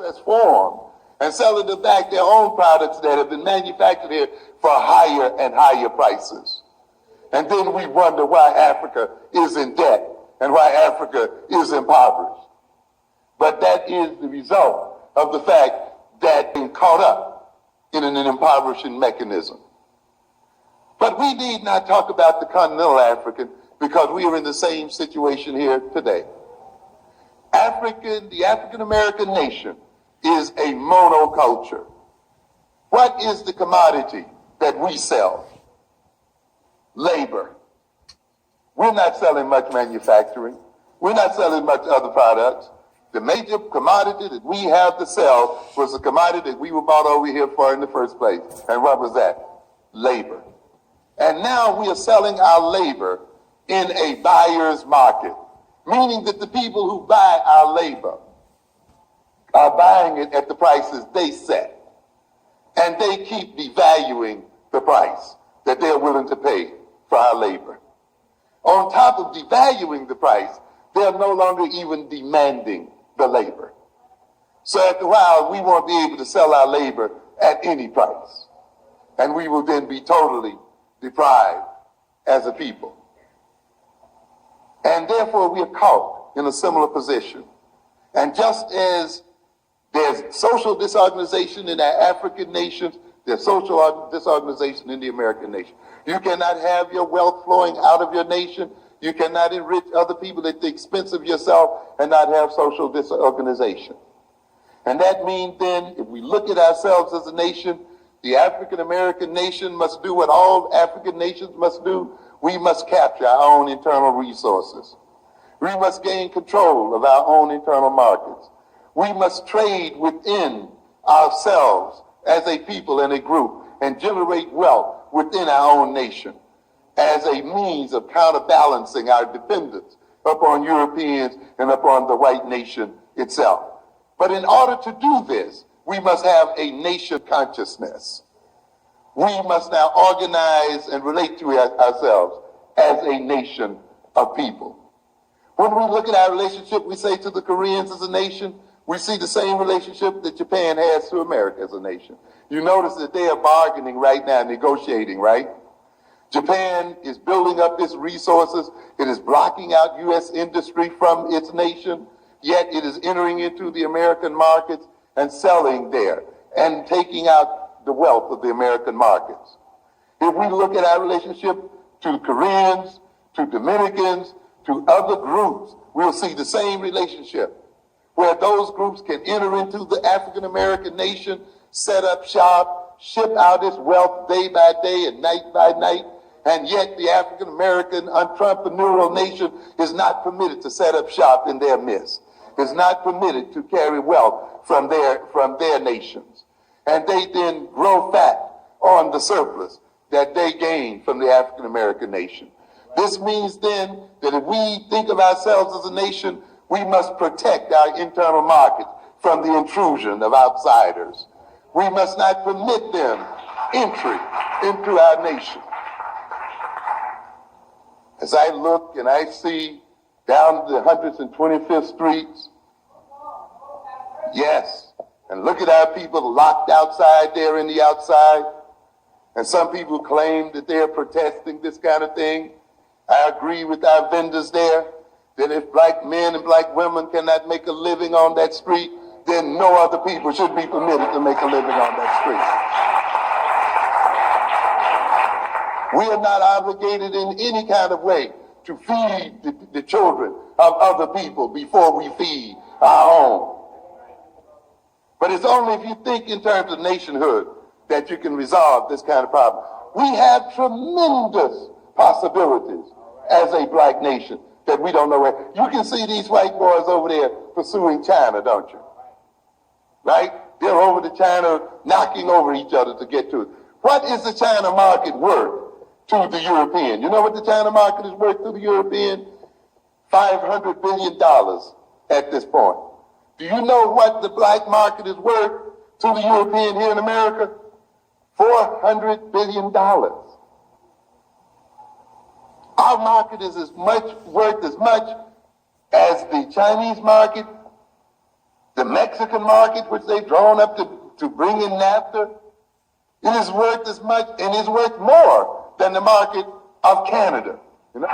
processed form and selling them back their own products that have been manufactured here for higher and higher prices. And then we wonder why Africa is in debt and why Africa is impoverished. But that is the result of the fact that being caught up in an impoverishing mechanism. But we need not talk about the continental African because we are in the same situation here today. The African American nation is a monoculture. What is the commodity that we sell? Labor. We're not selling much manufacturing. We're not selling much other products. The major commodity that we have to sell was the commodity that we were bought over here for in the first place. And what was that? Labor. And now we are selling our labor in a buyer's market, meaning that the people who buy our labor are buying it at the prices they set. And they keep devaluing the price that they're willing to pay for our labor. On top of devaluing the price, they're no longer even demanding the labor. So after a while, we won't be able to sell our labor at any price. And we will then be totally deprived as a people. And therefore, we are caught in a similar position. And just as there's social disorganization in our African nations, there's social disorganization in the American nation. You cannot have your wealth flowing out of your nation. You cannot enrich other people at the expense of yourself and not have social disorganization. And that means then, if we look at ourselves as a nation, the African American nation must do what all African nations must do. We must capture our own internal resources. We must gain control of our own internal markets. We must trade within ourselves as a people and a group and generate wealth within our own nation as a means of counterbalancing our dependence upon Europeans and upon the white nation itself. But in order to do this, we must have a nation consciousness. We must now organize and relate to ourselves as a nation of people. When we look at our relationship, we say to the Koreans as a nation, we see the same relationship that Japan has to America as a nation. You notice that they are bargaining right now, negotiating, right? Japan is building up its resources. It is blocking out U.S. industry from its nation, yet it is entering into the American markets and selling there and taking out the wealth of the American markets. If we look at our relationship to Koreans, to Dominicans, to other groups, we'll see the same relationship, where those groups can enter into the African American nation, set up shop, ship out its wealth day by day and night by night, and yet the African American entrepreneurial nation is not permitted to set up shop in their midst, is not permitted to carry wealth from their nations. And they then grow fat on the surplus that they gain from the African American nation. This means then that if we think of ourselves as a nation, we must protect our internal market from the intrusion of outsiders. We must not permit them entry into our nation. As I look and I see down the 125th streets, yes, and look at our people locked outside there in the outside, and some people claim that they're protesting this kind of thing. I agree with our vendors there that if black men and black women cannot make a living on that street, then no other people should be permitted to make a living on that street. We are not obligated in any kind of way to feed the children of other people before we feed our own. But it's only if you think in terms of nationhood that you can resolve this kind of problem. We have tremendous possibilities as a black nation that we don't know where. You can see these white boys over there pursuing China, don't you? Right? They're over to China, knocking over each other to get to it. What is the China market worth to the European? You know what the China market is worth to the European? $500 billion at this point. Do you know what the black market is worth to the European here in America? $400 billion. Our market is worth as much as the Chinese market, the Mexican market, which they've drawn up to bring in NAFTA, it is worth as much, and is worth more than the market of Canada. You know?